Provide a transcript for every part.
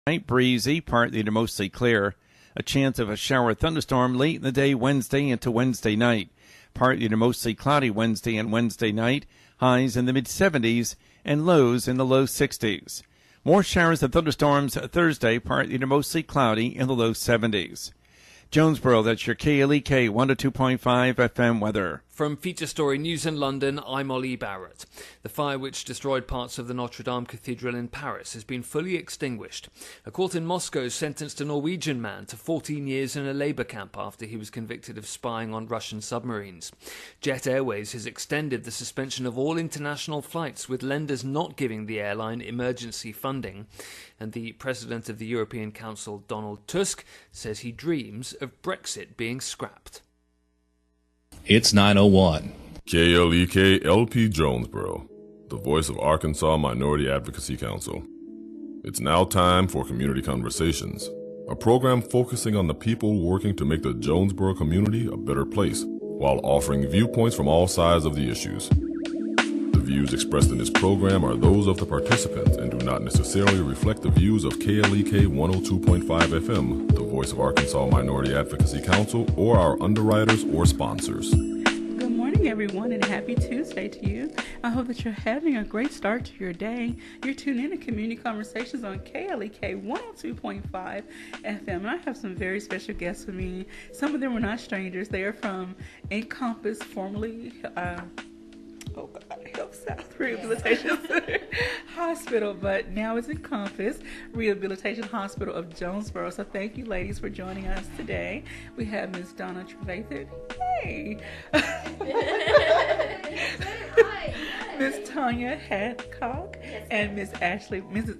Night breezy, partly to mostly clear. A chance of a shower or thunderstorm late in the day Wednesday into Wednesday night. Partly to mostly cloudy Wednesday and Wednesday night. Highs in the mid-70s and lows in the low 60s. More showers and thunderstorms Thursday, partly to mostly cloudy in the low 70s. Jonesboro, that's your KLEK 102.5 FM weather. From Feature Story News in London, I'm Ollie Barrett. The fire which destroyed parts of the Notre Dame Cathedral in Paris has been fully extinguished. A court in Moscow sentenced a Norwegian man to 14 years in a labour camp after he was convicted of spying on Russian submarines. Jet Airways has extended the suspension of all international flights, with lenders not giving the airline emergency funding. And the president of the European Council, Donald Tusk, says he dreams of Brexit being scrapped. It's 9:01. KLEK LP Jonesboro, the voice of Arkansas Minority Advocacy Council. It's now time for Community Conversations, a program focusing on the people working to make the Jonesboro community a better place, while offering viewpoints from all sides of the issues. The views expressed in this program are those of the participants and do not necessarily reflect the views of KLEK 102.5 FM, the voice of Arkansas Minority Advocacy Council, or our underwriters or sponsors. Good morning, everyone, and happy Tuesday to you. I hope that you're having a great start to your day. You're tuned in to Community Conversations on KLEK 102.5 FM, and I have some very special guests with me. Some of them are not strangers. They are from Encompass, formerly Health South Rehabilitation Hospital, but now it's Encompass Rehabilitation Hospital of Jonesboro. So thank you, ladies, for joining us today. We have Ms. Donna Trevathan. Hey. Ms. Tanya Hadcock and Ms. Ashley Watson.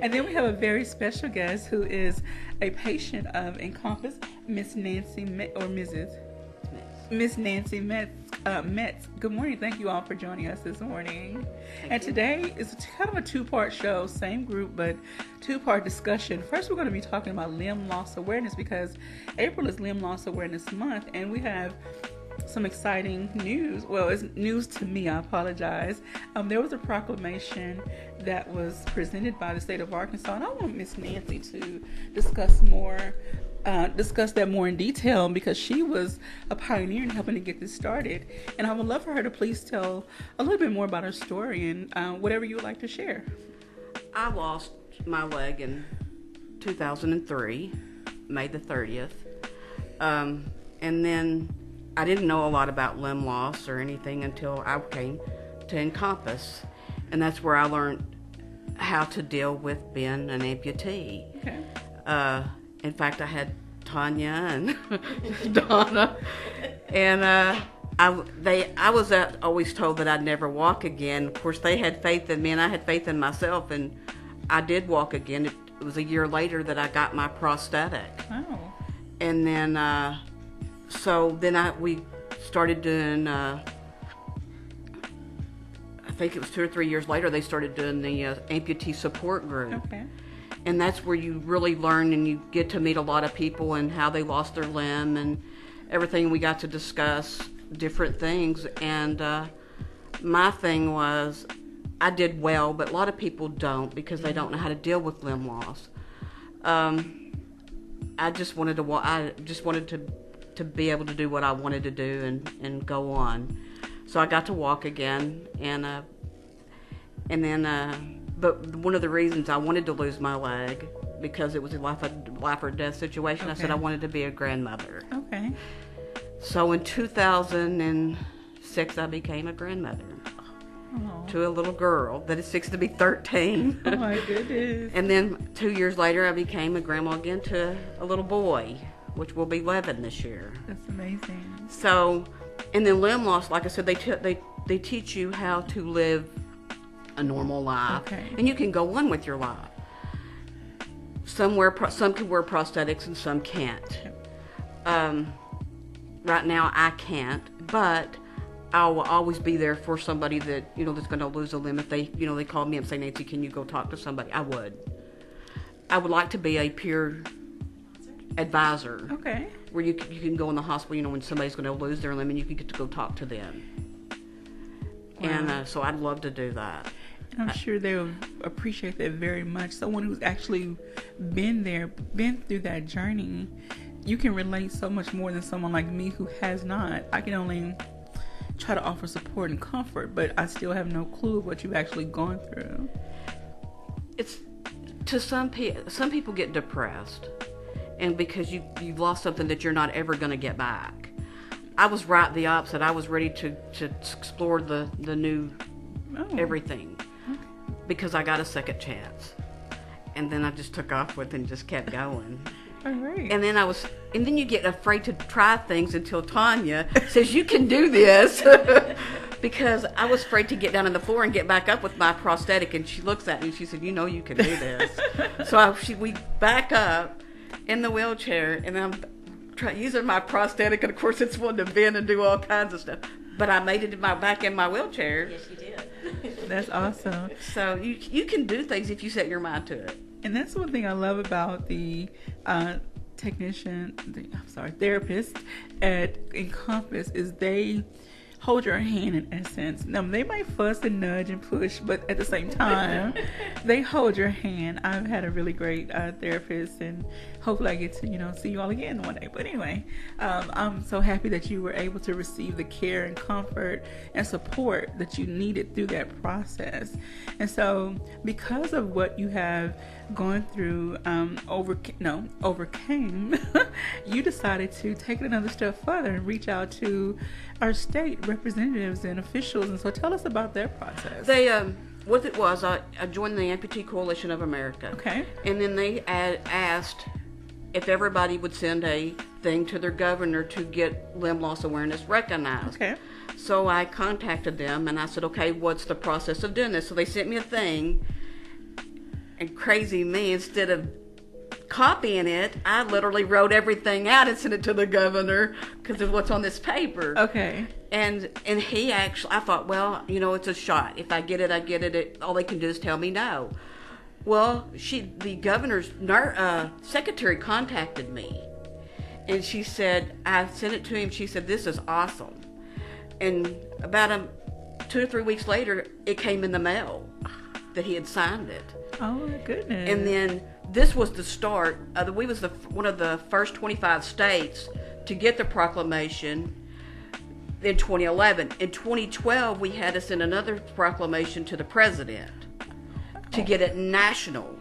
And then we have a very special guest who is a patient of Encompass, Miss Nancy Metz. Good morning. Thank you all for joining us this morning. And today is kind of a two-part show, same group, but two-part discussion. First, we're going to be talking about limb loss awareness because April is Limb Loss Awareness Month, and we have some exciting news. Well, it's news to me. I apologize. There was a proclamation that was presented by the state of Arkansas, and I want Miss Nancy to discuss that more in detail because she was a pioneer in helping to get this started. And I would love for her to please tell a little bit more about her story and whatever you would like to share. I lost my leg in 2003, May the 30th. And then I didn't know a lot about limb loss or anything until I came to Encompass. And that's where I learned how to deal with being an amputee. Okay. In fact, I had Tanya and Donna, and I was always told that I'd never walk again. Of course, they had faith in me, and I had faith in myself, and I did walk again. It was a year later that I got my prosthetic. Oh. And then, we started doing. I think it was 2 or 3 years later they started doing the amputee support group. Okay. And that's where you really learn and you get to meet a lot of people and how they lost their limb and everything. We got to discuss different things. And my thing was, I did well, but a lot of people don't because they don't know how to deal with limb loss. I just wanted to be able to do what I wanted to do and go on. So I got to walk again, but one of the reasons I wanted to lose my leg, because it was a life or death situation, okay. I said I wanted to be a grandmother. Okay. So in 2006, I became a grandmother to a little girl that is fixed to be 13. Oh my goodness. And then 2 years later, I became a grandma again to a little boy, which will be 11 this year. That's amazing. So, and then limb loss, like I said, they teach you how to live a normal life, okay. And you can go on with your life. Some can wear prosthetics and some can't. Right now I can't, but I will always be there for somebody that that's going to lose a limb. If they call me and say, Nancy, can you go talk to somebody? I would like to be a peer advisor. Okay. Where you can go in the hospital, when somebody's going to lose their limb, and you can get to go talk to them. Wow. And so I'd love to do that. I'm sure they'll appreciate that very much. Someone who's actually been there, been through that journey, you can relate so much more than someone like me who has not. I can only try to offer support and comfort, but I still have no clue of what you've actually gone through. It's to some people get depressed, and because you've lost something that you're not ever going to get back. I was right the opposite. I was ready to explore the new everything because I got a second chance, and then I just took off with it and just kept going. All right. And then you get afraid to try things until Tanya says you can do this. Because I was afraid to get down on the floor and get back up with my prosthetic, and she looks at me and she said, "You know you can do this." So we back up in the wheelchair, and I'm using my prosthetic, and of course it's wanting to bend and do all kinds of stuff. But I made it back in my wheelchair. Yes, you did. That's awesome. So you can do things if you set your mind to it. And that's one thing I love about the therapist at Encompass is they hold your hand in essence. Now, they might fuss and nudge and push, but at the same time, they hold your hand. I've had a really great therapist, and hopefully I get to, see you all again one day. But anyway, I'm so happy that you were able to receive the care and comfort and support that you needed through that process. And so, because of what you have gone through, overcame, you decided to take it another step further and reach out to our state representatives and officials. And so tell us about their process. They, what it was, I joined the Amputee Coalition of America. Okay. And then they asked if everybody would send a thing to their governor to get limb loss awareness recognized. Okay. So I contacted them and I said, okay, what's the process of doing this? So they sent me a thing, and crazy me, instead of copying it, I literally wrote everything out and sent it to the governor because of what's on this paper. Okay. And he actually, I thought, well, it's a shot. If I get it, I get it. All they can do is tell me no. Well, the governor's secretary contacted me, and she said, I sent it to him. She said, this is awesome. And about 2 or 3 weeks later, it came in the mail that he had signed it. Oh my goodness. And then this was the start. We was one of the first 25 states to get the proclamation in 2011. In 2012, we had to send another proclamation to the president to get it national.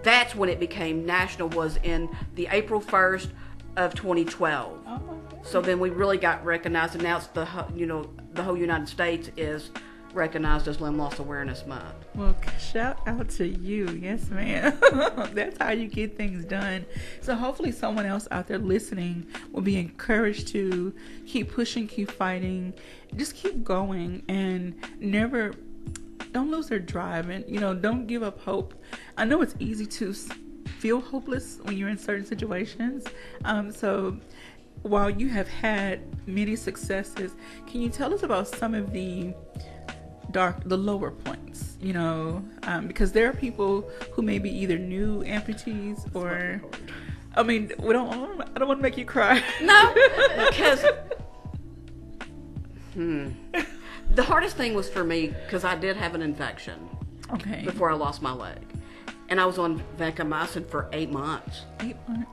That's when it became national, was in the April 1st of 2012. Oh my goodness. So then we really got recognized, and now it's the whole United States is recognized as Limb Loss Awareness Month. Well, shout out to you. Yes, ma'am. That's how you get things done. So hopefully someone else out there listening will be encouraged to keep pushing, keep fighting, just keep going, and don't lose their drive, and don't give up hope. I know it's easy to feel hopeless when you're in certain situations. So while you have had many successes, can you tell us about some of the lower points, because there are people who may be either new amputees or, I don't want to make you cry. No, because the hardest thing was for me, because I did have an infection. Okay. Before I lost my leg, and I was on vancomycin for 8 months. 8 months.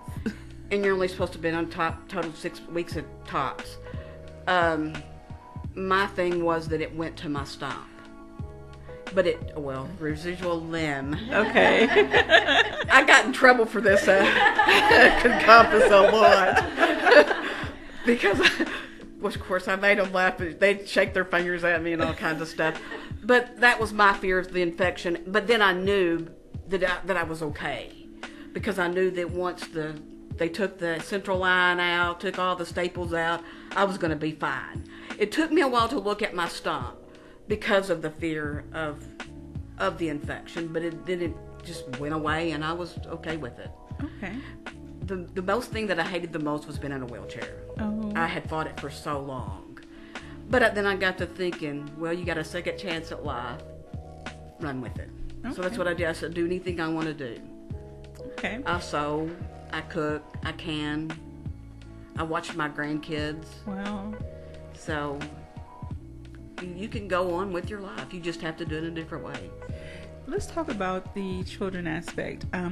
And you're only supposed to be on total 6 weeks at tops. My thing was that it went to my stump. But residual limb. Okay. I got in trouble for this Encompass a lot. Because, of course, I made them laugh. They'd shake their fingers at me and all kinds of stuff. But that was my fear of the infection. But then I knew that I was okay. Because I knew that once they took the central line out, took all the staples out, I was going to be fine. It took me a while to look at my stump because of the fear of the infection, but it just went away, and I was okay with it. Okay. The most thing that I hated the most was being in a wheelchair. Oh. I had fought it for so long. But then I got to thinking, well, you got a second chance at life. Run with it. Okay. So that's what I did. I said, do anything I want to do. Okay. I sew, I cook, I can. I watch my grandkids. Wow. So you can go on with your life. You just have to do it in a different way. let's talk about the children aspect. A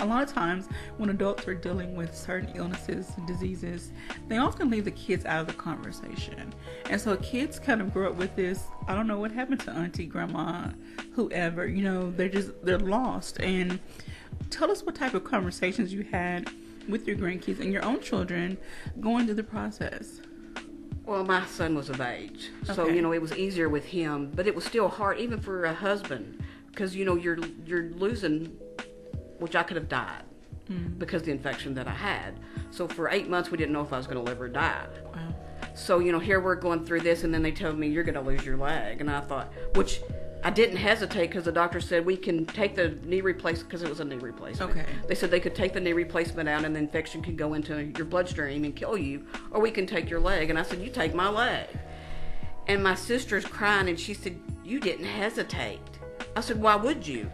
lot of times when adults are dealing with certain illnesses and diseases, they often leave the kids out of the conversation. And so kids kind of grow up with this, I don't know what happened to auntie, grandma, whoever, they're lost. And tell us what type of conversations you had with your grandkids and your own children going through the process. Well, my son was of age, so Okay. it was easier with him, but it was still hard, even for a husband, because you're losing, which I could have died because of the infection that I had. So for 8 months, we didn't know if I was going to live or die. Wow. So here we're going through this, and then they told me you're going to lose your leg, and I thought, which I didn't hesitate because the doctor said we can take the knee replacement, because it was a knee replacement. Okay. They said they could take the knee replacement out and the infection could go into your bloodstream and kill you, or we can take your leg. And I said, you take my leg. And my sister's crying, and she said, you didn't hesitate. I said, why would you?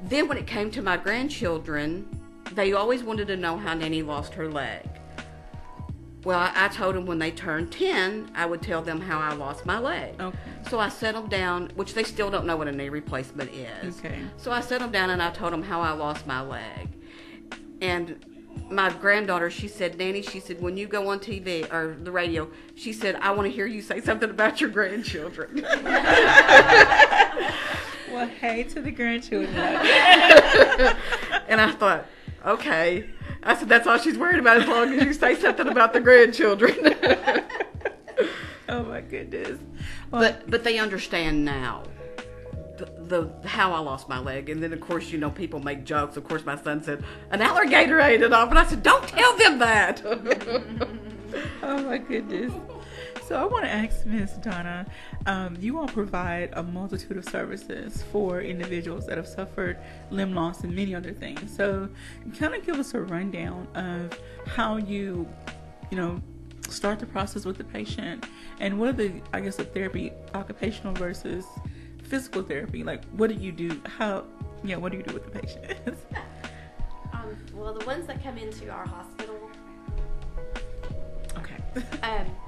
Then when it came to my grandchildren, they always wanted to know how Nanny lost her leg. Well, I told them when they turned 10, I would tell them how I lost my leg. Okay. So I set them down, which they still don't know what a knee replacement is. Okay. So I set them down and I told them how I lost my leg. And my granddaughter, she said, Nanny, she said, when you go on TV or the radio, she said, I want to hear you say something about your grandchildren. Well, hey to the grandchildren. And I thought, okay. I said, that's all she's worried about, as long as you say something about the grandchildren. Oh my goodness. Well, But they understand now the how I lost my leg. And then, of course, people make jokes. Of course, my son said, an alligator ate it off. And I said, don't tell them that. oh my goodness. So I want to ask Miss Donna, you all provide a multitude of services for individuals that have suffered limb loss and many other things. So kind of give us a rundown of how you start the process with the patient, and what are the therapy, occupational versus physical therapy? Like, what do you do? What do you do with the patients? Well, the ones that come into our hospital, Okay.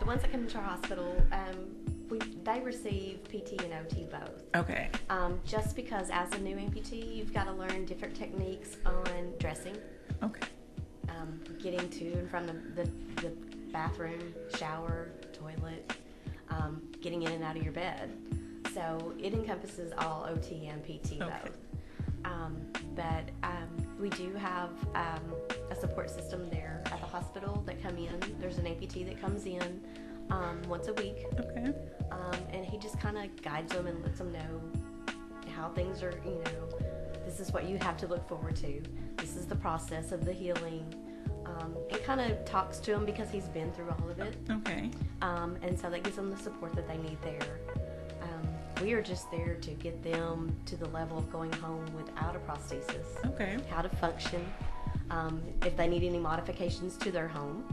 the ones that come into our hospital, they receive PT and OT both. Okay. Just because as a new amputee, you've got to learn different techniques on dressing, Okay. getting to and from the bathroom, shower, toilet, getting in and out of your bed. So it encompasses all OT and PT both. But we do have a support system there at the hospital that come in. There's an amputee that comes in once a week. Okay. And he just kind of guides them and lets them know how things are, this is what you have to look forward to. This is the process of the healing. It kind of talks to them because he's been through all of it. Okay. And so that gives them the support that they need there. We are just there to get them to the level of going home without a prosthesis. Okay. How to function. If they need any modifications to their home,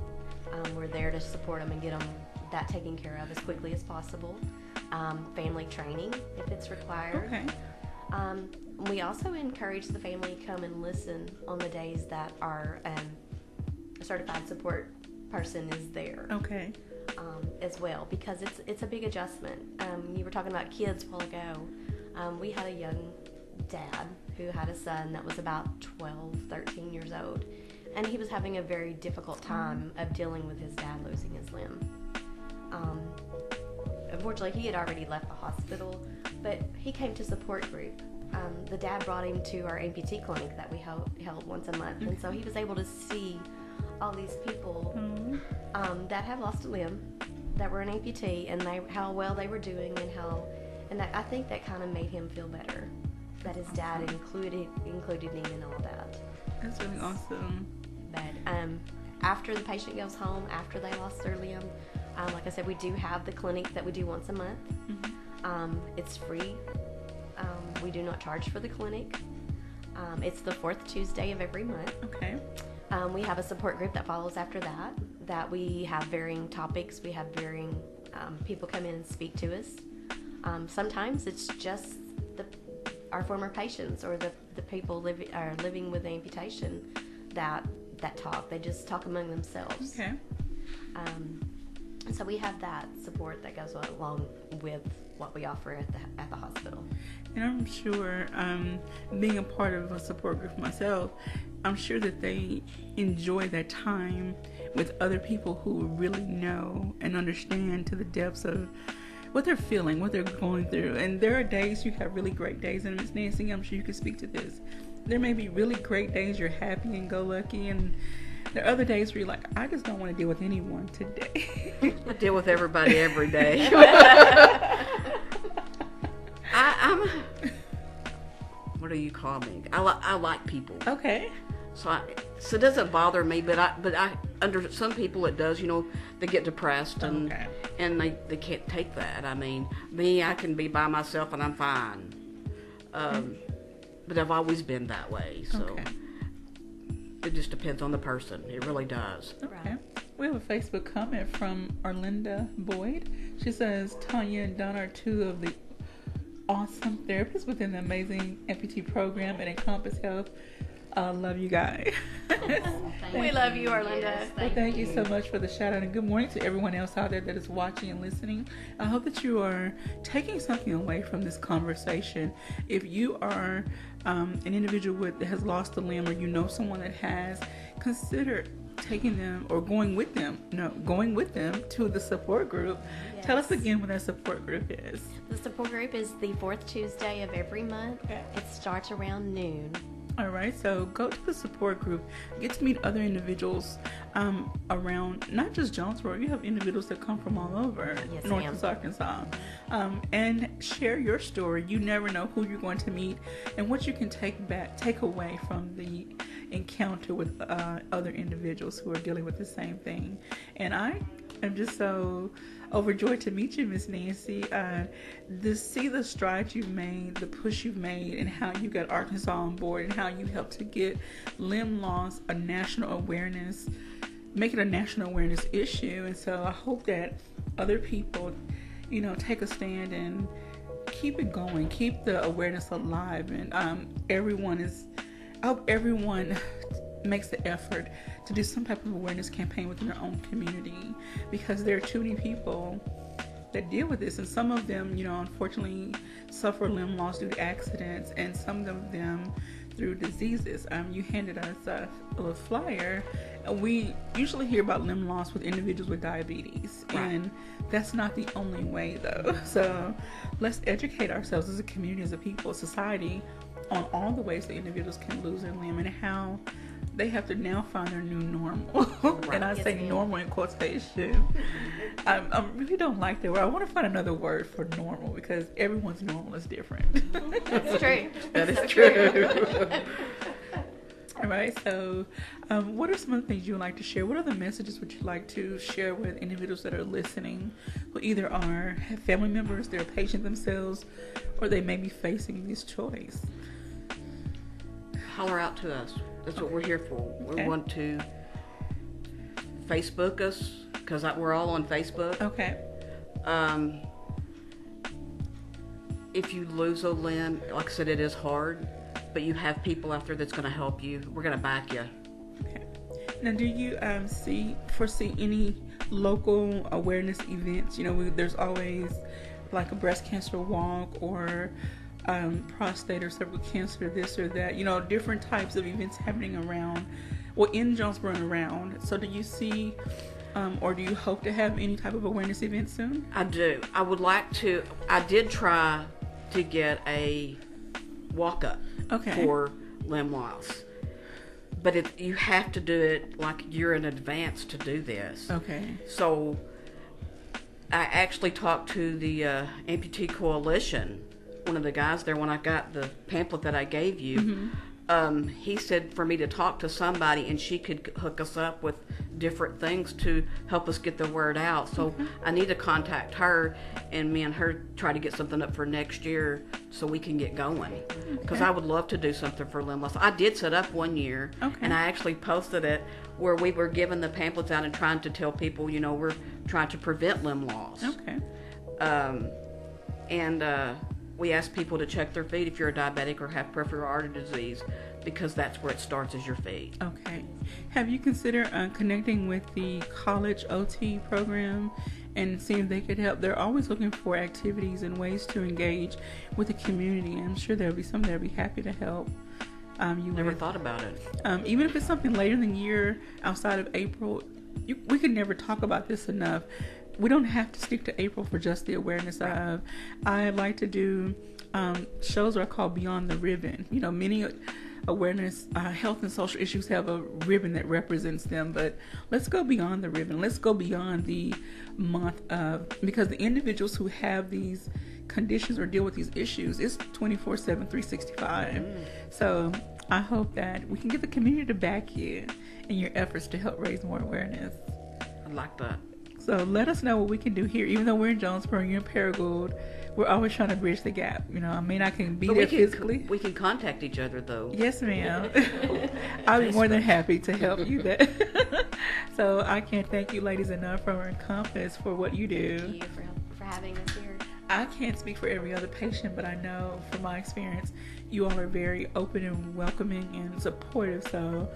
we're there to support them and get them that taken care of as quickly as possible. Family training, if it's required. Okay. We also encourage the family to come and listen on the days that our certified support person is there. Okay. As well, because it's a big adjustment. You were talking about kids a while ago. We had a young dad who had a son that was about 12, 13 years old, and he was having a very difficult time of dealing with his dad losing his limb. Unfortunately, he had already left the hospital, but he came to support group. The dad brought him to our amputee clinic that we held once a month, and so he was able to see all these people that have lost a limb, that were an amputee, and how well they were doing, and I think that kind of made him feel better, that his dad included him in all that. That's really awesome. But after the patient goes home, after they lost their limb, like I said, we do have the clinic that we do once a month. It's free. We do not charge for the clinic. It's the fourth Tuesday of every month. Okay. We have a support group that follows after that we have varying topics. We have varying people come in and speak to us. Sometimes it's just our former patients or the people living with amputation that talk. They just talk among themselves. Okay. So we have that support that goes along with what we offer at the hospital. And I'm sure, being a part of a support group myself, I'm sure that they enjoy that time with other people who really know and understand to the depths of what they're feeling, what they're going through. And there are days you have really great days, and Ms. Nancy, I'm sure you can speak to this. There may be really great days you're happy and go lucky, and there are other days where you're like, I just don't want to deal with anyone today. I deal with everybody every day. I'm. What do you call me? I like people. Okay. So it doesn't bother me, but I under some people it does. They get depressed and Okay. and they can't take that. I mean, me, I can be by myself and I'm fine. But I've always been that way. So Okay. it just depends on the person. It really does. Okay. We have a Facebook comment from Arlinda Boyd. She says, Tanya and Donna are two of the awesome therapists within the amazing amputee program at Encompass Health. Love you guys. We love you, Arlinda. Well, thank you so much for the shout out, and good morning to everyone else out there that is watching and listening. I hope that you are taking something away from this conversation. If you are an individual that has lost a limb, or you know someone that has, consider taking them or going with them to the support group. Yes. Tell us again what that support group is. The support group is the fourth Tuesday of every month. Okay. It starts around noon. All right, so go to the support group, get to meet other individuals around, not just Jonesboro. You have individuals that come from all over Yes, Northwest ma'am. Arkansas, and share your story. You never know who you're going to meet and what you can take away from the encounter with other individuals who are dealing with the same thing. And I am just so overjoyed to meet you, Miss Nancy. To see the strides you've made, the push you've made, and how you got Arkansas on board, and how you helped to get limb loss a national awareness, make it a national awareness issue. And so I hope that other people, take a stand and keep it going, keep the awareness alive. And I hope everyone makes the effort to do some type of awareness campaign within their own community, because there are too many people that deal with this, and some of them, unfortunately suffer limb loss due to accidents, and some of them through diseases. You handed us a little flyer. We usually hear about limb loss with individuals with diabetes, Right. and that's not the only way though. So let's educate ourselves as a community, as a people, a society, on all the ways that individuals can lose their limb and how they have to now find their new normal. And I Yes, say ma'am. normal in quotation. I really don't like that word. I want to find another word for normal, because everyone's normal is different. That's true. That is true. All right, so what are some of the things you would like to share? What other messages would you like to share with individuals that are listening, who either have family members, they're a patient themselves, or they may be facing this choice? Holler out to us. That's what we're here for. We Okay. want to Facebook us, because we're all on Facebook. Okay. If you lose a limb, like I said, it is hard, but you have people out there that's going to help you. We're going to back you. Okay. Now, do you foresee any local awareness events? There's always like a breast cancer walk, or prostate or cervical cancer, this or that. Different types of events happening around, in Jonesboro and around. So, do you see, or do you hope to have any type of awareness event soon? I do. I would like to. I did try to get a walk-up Okay. for limb loss, but you have to do it like you're in advance to do this. Okay. So I actually talked to the Amputee Coalition, one of the guys there, when I got the pamphlet that I gave you. He said for me to talk to somebody, and she could hook us up with different things to help us get the word out. So I need to contact her, and me and her try to get something up for next year so we can get going. Because I would love to do something for limb loss. I did set up one year, and I actually posted it where we were giving the pamphlets out and trying to tell people, we're trying to prevent limb loss. Okay. we ask people to check their feet if you're a diabetic or have peripheral artery disease, because that's where it starts, is your feet. Okay. Have you considered connecting with the college OT program and seeing if they could help? They're always looking for activities and ways to engage with the community. I'm sure there'll be some that'll be happy to help. Never thought about it. Even if it's something later in the year, outside of April, we could never talk about this enough. We don't have to stick to April for just the awareness of. I like to do shows that are called Beyond the Ribbon. You know, many awareness, health and social issues have a ribbon that represents them, but let's go beyond the ribbon. Let's go beyond the month of, because the individuals who have these conditions or deal with these issues, it's 24/7, 365. So I hope that we can get the community to back you in your efforts to help raise more awareness. I like that. So let us know what we can do here. Even though we're in Jonesboro, you're in Paragould, we're always trying to bridge the gap. You know, I mean, I can be there physically. We can contact each other, though. Yes, ma'am. I'll be more than happy to help you there. So I can't thank you ladies enough from Encompass for what you do. Thank you for having us here. I can't speak for every other patient, but I know from my experience, you all are very open and welcoming and supportive. So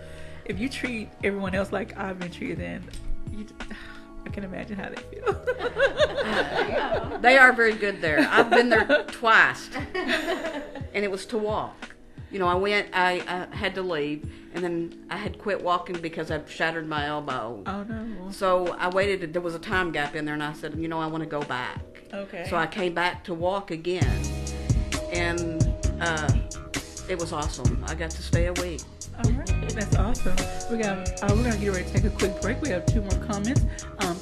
if you treat everyone else like I've been treated, then I can imagine how they feel. They are very good there. I've been there twice, and it was to walk. You know, I had to leave, and then I had quit walking because I'd shattered my elbow. Oh, no. So I waited. There was a time gap in there, and I said, you know, I want to go back. Okay. So I came back to walk again, and it was awesome. I got to stay a week. All right, that's awesome. We're gonna get ready to take a quick break. We have 2 more comments.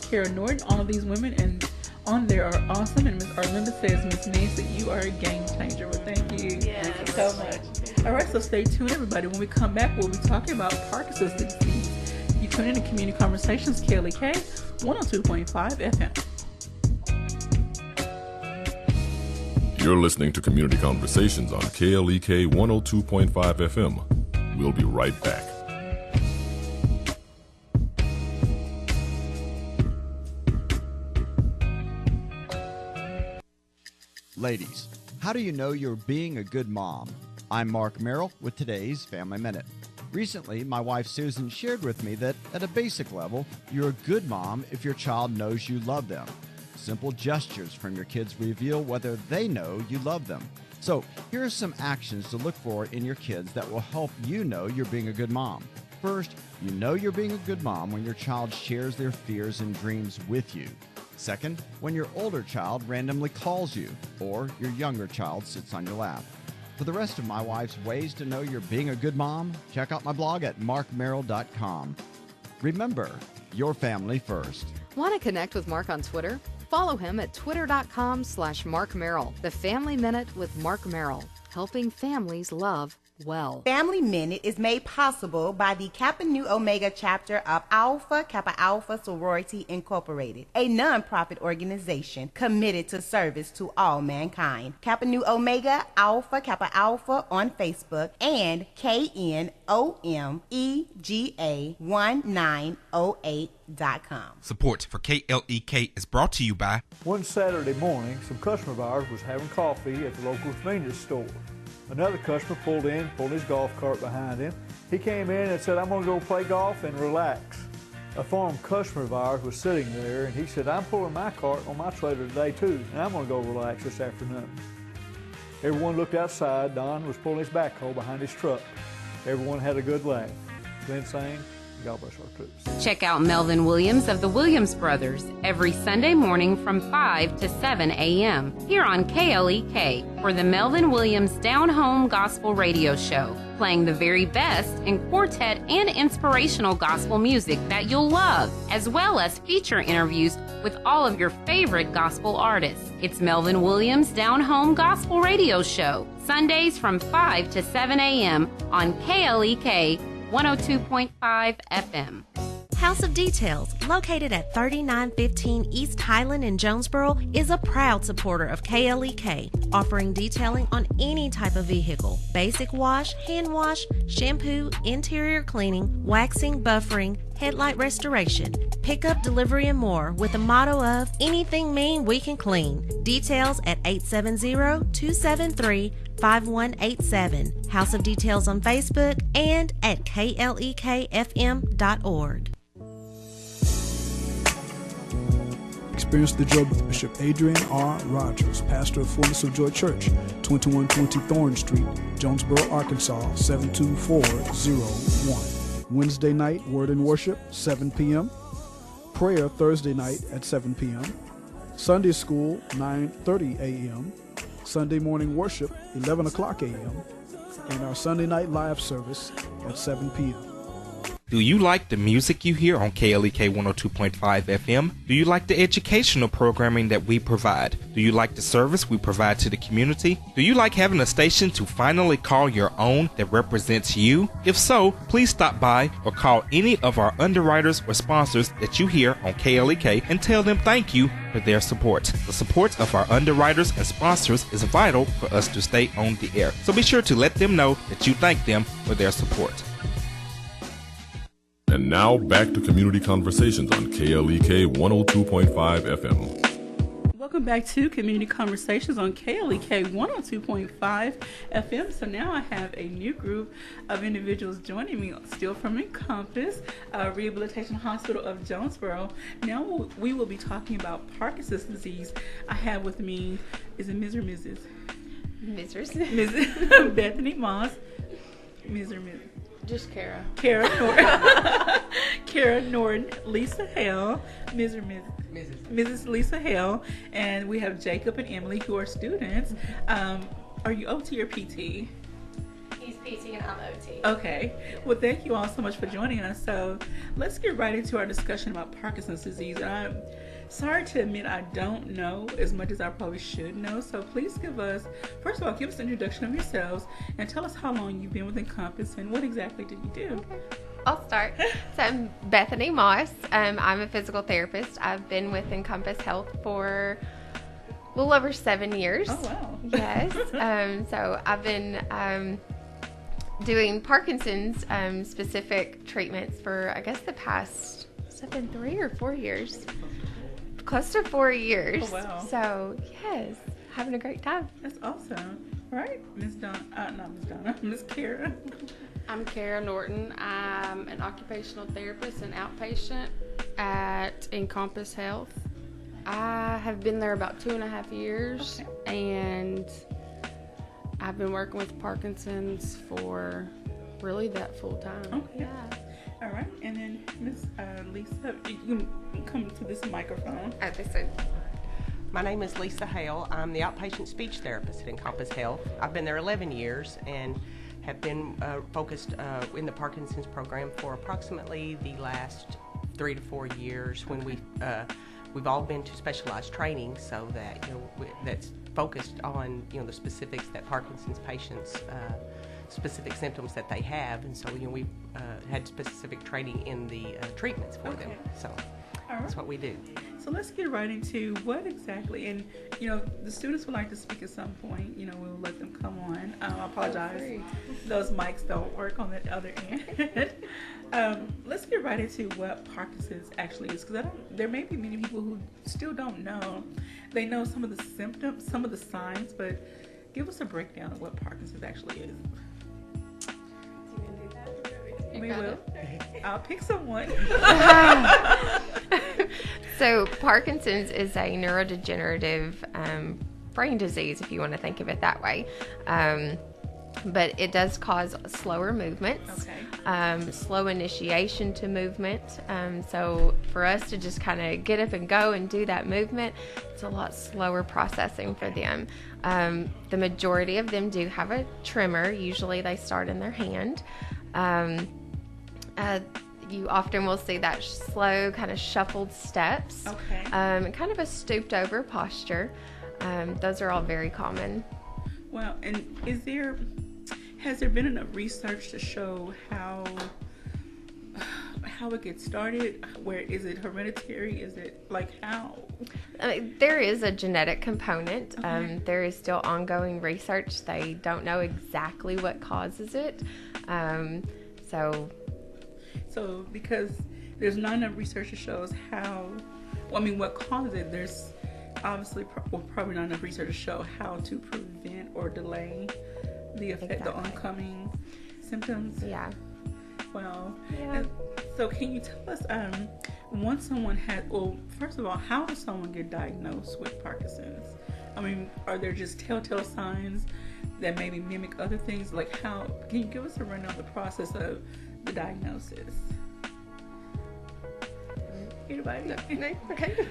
Kara Norton, all of these women and on there are awesome. And Ms. Arlinda says, Miss Nancy, you are a game changer. Well, thank you. Yes. Thank you so much. All right, so stay tuned, everybody. When we come back, we'll be talking about Parkinson's disease. You tune in to Community Conversations, KLEK 102.5 FM. You're listening to Community Conversations on KLEK 102.5 FM. We'll be right back. Ladies, how do you know you're being a good mom? I'm Mark Merrill with today's Family Minute. Recently, my wife Susan shared with me that at a basic level, you're a good mom if your child knows you love them. Simple gestures from your kids reveal whether they know you love them. So, here are some actions to look for in your kids that will help you know you're being a good mom. First, you know you're being a good mom when your child shares their fears and dreams with you. Second, when your older child randomly calls you, or your younger child sits on your lap. For the rest of my wife's ways to know you're being a good mom, check out my blog at markmerrill.com. Remember, your family first. Want to connect with Mark on Twitter? Follow him at twitter.com/Mark Merrill. The Family Minute with Mark Merrill, helping families love well. Family Minute is made possible by the Kappa Nu Omega chapter of Alpha Kappa Alpha Sorority Incorporated, a non-profit organization committed to service to all mankind. Kappa Nu Omega Alpha Kappa Alpha on Facebook and KNOMEGA1908.com. Support for KLEK is brought to you by... One Saturday morning, some customer of ours was having coffee at the local convenience store. Another customer pulled his golf cart behind him. He came in and said, I'm going to go play golf and relax. A former customer of ours was sitting there, and he said, I'm pulling my cart on my trailer today too, and I'm going to go relax this afternoon. Everyone looked outside. Don was pulling his backhoe behind his truck. Everyone had a good laugh. Glenn sang, God bless our troops. Check out Melvin Williams of the Williams Brothers every Sunday morning from 5 to 7 a.m. here on KLEK for the Melvin Williams Down Home Gospel Radio Show, playing the very best in quartet and inspirational gospel music that you'll love, as well as feature interviews with all of your favorite gospel artists. It's Melvin Williams Down Home Gospel Radio Show, Sundays from 5 to 7 a.m. on KLEK 102.5 FM. House of Details, located at 3915 East Highland in Jonesboro, is a proud supporter of KLEK, offering detailing on any type of vehicle: basic wash, hand wash, shampoo, interior cleaning, waxing, buffering, headlight restoration, pickup, delivery, and more, with the motto of anything mean we can clean. Details at 870-273-5187. House of Details on Facebook and at klekfm.org. Experience the joy with Bishop Adrian R. Rogers, pastor of Fullness of Joy Church, 2120 Thorn Street, Jonesboro, Arkansas, 72401. Wednesday night, Word and Worship, 7 p.m. Prayer Thursday night at 7 p.m. Sunday School, 9:30 a.m. Sunday morning worship, 11 o'clock a.m. And our Sunday night live service at 7 p.m. Do you like the music you hear on KLEK 102.5 FM? Do you like the educational programming that we provide? Do you like the service we provide to the community? Do you like having a station to finally call your own that represents you? If so, please stop by or call any of our underwriters or sponsors that you hear on KLEK and tell them thank you for their support. The support of our underwriters and sponsors is vital for us to stay on the air, so be sure to let them know that you thank them for their support. And now back to Community Conversations on KLEK 102.5 FM. Welcome back to Community Conversations on KLEK 102.5 FM. So now I have a new group of individuals joining me, still from Encompass Rehabilitation Hospital of Jonesboro. Now we will be talking about Parkinson's disease. I have with me, is it Ms. or Mrs.? Mrs. Bethany Moss. Ms. or Mrs.? Just Kara. Kara Norton. Kara Norton. Lisa Hale. Ms. or Mrs.? Mrs. Lisa Hale. And we have Jacob and Emily, who are students. Are you OT or PT? He's PT and I'm OT. Okay. Well, thank you all so much for joining us. So let's get right into our discussion about Parkinson's disease. And I'm sorry to admit I don't know as much as I probably should know. So please first of all, give us an introduction of yourselves and tell us how long you've been with Encompass and what exactly did you do? Okay. I'll start. So I'm Bethany Moss. I'm a physical therapist. I've been with Encompass Health for a little over 7 years. Oh, wow. Yes. So I've been doing Parkinson's specific treatments for, I guess, the past 3 or 4 years. Close to 4 years. Oh, wow. So, yes, having a great time. That's awesome. Right? Miss Kara. I'm Kara Norton. I'm an occupational therapist and outpatient at Encompass Health. I have been there about 2.5 years, and I've been working with Parkinson's for really that full time. Okay. Yeah. All right, and then Miss Lisa, you can come to this microphone. My name is Lisa Hale. I'm the outpatient speech therapist at Encompass Health. I've been there 11 years and have been focused in the Parkinson's program for approximately the last 3 to 4 years. When we've all been to specialized training, so that that's focused on the specifics that Parkinson's patients. Specific symptoms that they have, and so we've had specific training in the treatments for them. So that's what we do. So let's get right into what exactly, and the students would like to speak at some point. We'll let them come on. I apologize, those mics don't work on the other end. Let's get right into what Parkinson's actually is, because there may be many people who still don't know. They know some of the symptoms, some of the signs, but give us a breakdown of what Parkinson's actually is. We will. I'll pick someone. So Parkinson's is a neurodegenerative brain disease, if you want to think of it that way. But it does cause slower movements, slow initiation to movement. So for us to just kind of get up and go and do that movement, it's a lot slower processing for them. The majority of them do have a tremor. Usually they start in their hand. You often will see that slow, kind of shuffled steps, and kind of a stooped over posture. Those are all very common. Well, and has there been enough research to show how it gets started? Where is it hereditary? Is it like how? There is a genetic component. There is still ongoing research. They don't know exactly what causes it. So because there's not enough research that shows how, what causes it. There's obviously probably not enough research to show how to prevent or delay the effect, the oncoming symptoms. Yeah. Well, yeah. So can you tell us, once someone first of all, how does someone get diagnosed with Parkinson's? Are there just telltale signs that maybe mimic other things? Like how, can you give us a rundown of the process of the diagnosis? Anybody? Okay.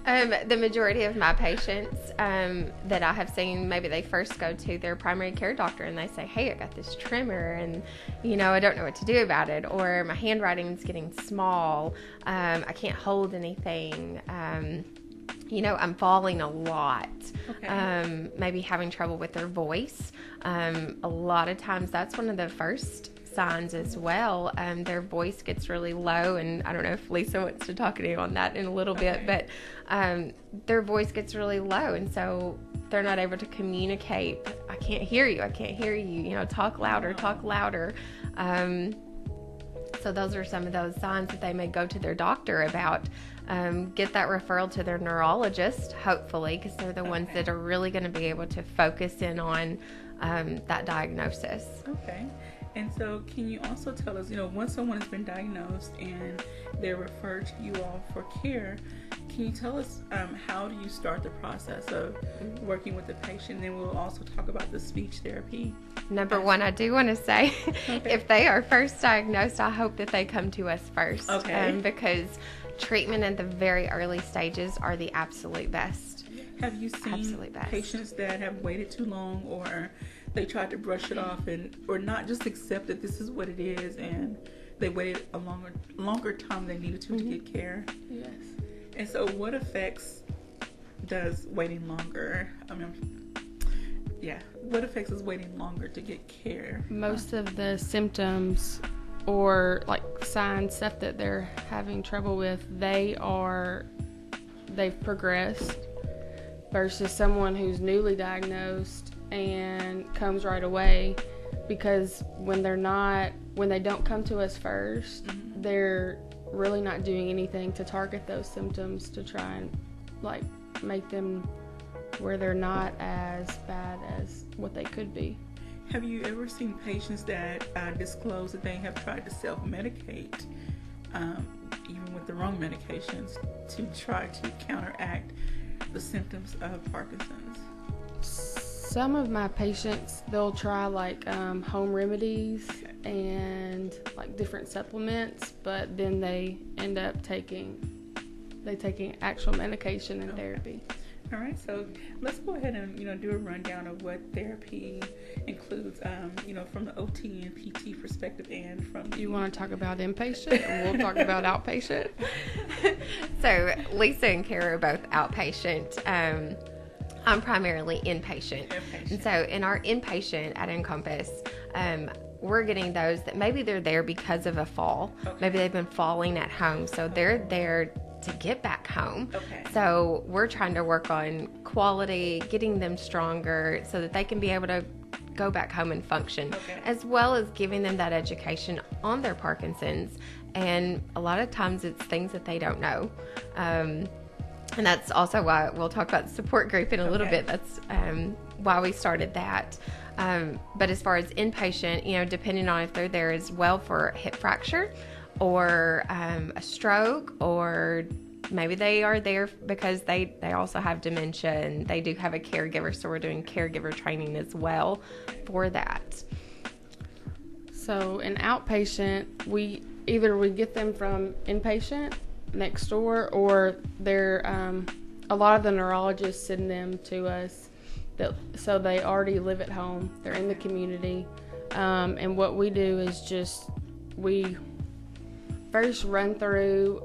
The majority of my patients that I have seen, maybe they first go to their primary care doctor and they say, hey, I got this tremor and, I don't know what to do about it. Or my handwriting's getting small. I can't hold anything. I'm falling a lot. Okay. Maybe having trouble with their voice. A lot of times that's one of the first signs as well. Their voice gets really low, and I don't know if Lisa wants to talk to you on that in a little bit, but their voice gets really low, and so they're not able to communicate. I can't hear you, talk louder. So those are some of those signs that they may go to their doctor about. Get that referral to their neurologist, hopefully, because they're the ones that are really going to be able to focus in on that diagnosis. Okay. And so can you also tell us, once someone has been diagnosed and they're referred to you all for care, can you tell us how do you start the process of working with the patient? And we'll also talk about the speech therapy. Number one, I do want to say, if they are first diagnosed, I hope that they come to us first. Okay. Because treatment in the very early stages are the absolute best. Have you seen patients that have waited too long, or they tried to brush it off or not just accept that this is what it is, and they waited a longer time than they needed to get care? Yes. And so what effects does waiting longer, what effects is waiting longer to get care? Most of the symptoms or like signs, stuff that they're having trouble with, they've progressed, versus someone who's newly diagnosed and comes right away. Because when they don't come to us first, they're really not doing anything to target those symptoms to try and make them where they're not as bad as what they could be. Have you ever seen patients that disclose that they have tried to self-medicate, even with the wrong medications, to try to counteract the symptoms of Parkinson's? Some of my patients, they'll try home remedies and different supplements, but then they end up taking actual medication and therapy. All right, so let's go ahead and do a rundown of what therapy includes, from the OT and PT perspective, and from. You want to talk about inpatient, and we'll talk about outpatient. So Lisa and Kara are both outpatient. I'm primarily inpatient. And so in our inpatient at Encompass, we're getting those that maybe they're there because of a fall. Okay. Maybe they've been falling at home, so they're there to get back home. Okay. So we're trying to work on quality, getting them stronger so that they can be able to go back home and function, as well as giving them that education on their Parkinson's. And a lot of times it's things that they don't know. And that's also why we'll talk about the support group in a little bit. That's why we started that. But as far as inpatient, depending on if they're there as well for a hip fracture or a stroke, or maybe they are there because they also have dementia and they do have a caregiver, so we're doing caregiver training as well for that. So in outpatient, we get them from inpatient next door, or they're a lot of the neurologists send them to us, so they already live at home, they're in the community, and what we do is we first run through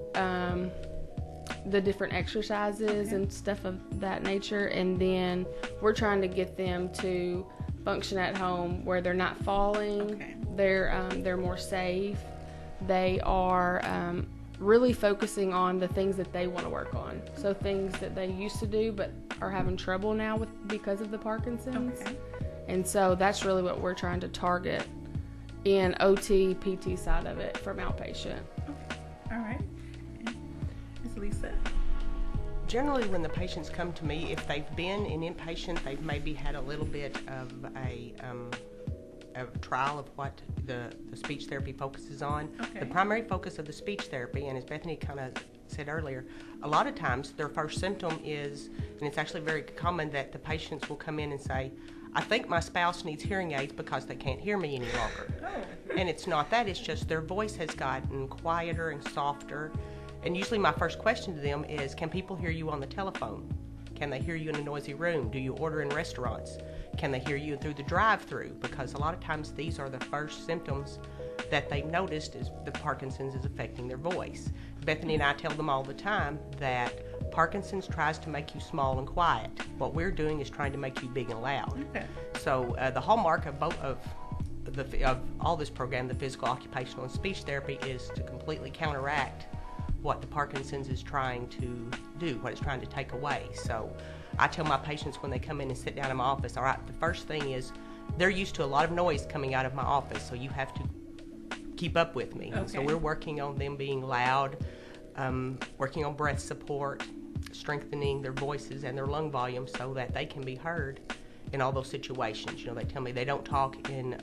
the different exercises and stuff of that nature, and then we're trying to get them to function at home where they're not falling, they're more safe, they are really focusing on the things that they want to work on. So things that they used to do but are having trouble now with because of the Parkinson's. Okay. And so that's really what we're trying to target in OT, PT side of it from outpatient. All right. Ms. Lisa? Generally, when the patients come to me, if they've been an inpatient, they've maybe had a little bit of a trial of what the speech therapy focuses on. Okay. The primary focus of the speech therapy, and as Bethany kind of said earlier, a lot of times their first symptom is, and it's actually very common that the patients will come in and say, I think my spouse needs hearing aids because they can't hear me any longer. Oh. And it's not that, it's just their voice has gotten quieter and softer. And usually my first question to them is, can people hear you on the telephone? Can they hear you in a noisy room? Do you order in restaurants? Can they hear you through the drive-through? Because a lot of times these are the first symptoms that they've noticed is the Parkinson's is affecting their voice. Bethany and I tell them all the time that Parkinson's tries to make you small and quiet. What we're doing is trying to make you big and loud. Okay. So the hallmark of both of all this program, the physical, occupational, and speech therapy, is to completely counteract what the Parkinson's is trying to do, what it's trying to take away. So I tell my patients when they come in and sit down in my office, all right, the first thing is they're used to a lot of noise coming out of my office, so you have to keep up with me. Okay. So we're working on them being loud, working on breath support, strengthening their voices and their lung volume so that they can be heard in all those situations. You know, they tell me they don't talk in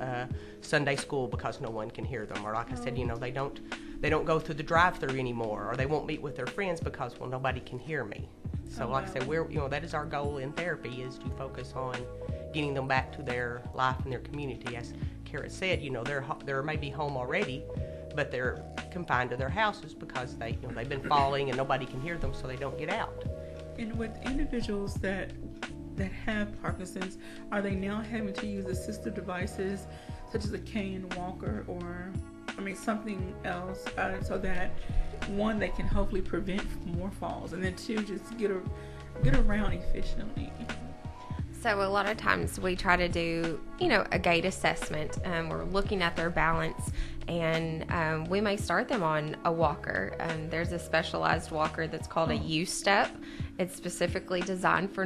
Sunday school because no one can hear them, or like I said, you know, they don't go through the drive-through anymore, or they won't meet with their friends because, well, nobody can hear me. So like I said, that is our goal in therapy, is to focus on getting them back to their life and their community. As Kara said, you know, they're maybe home already, but they're confined to their houses because they've been falling and nobody can hear them, so they don't get out. And with individuals that have Parkinson's, are they now having to use assistive devices such as a cane, walker, or something else, so that one, they can hopefully prevent more falls, and then two, just get around efficiently? So a lot of times we try to do, a gait assessment. We're looking at their balance, and we may start them on a walker. There's a specialized walker that's called a U-step. It's specifically designed for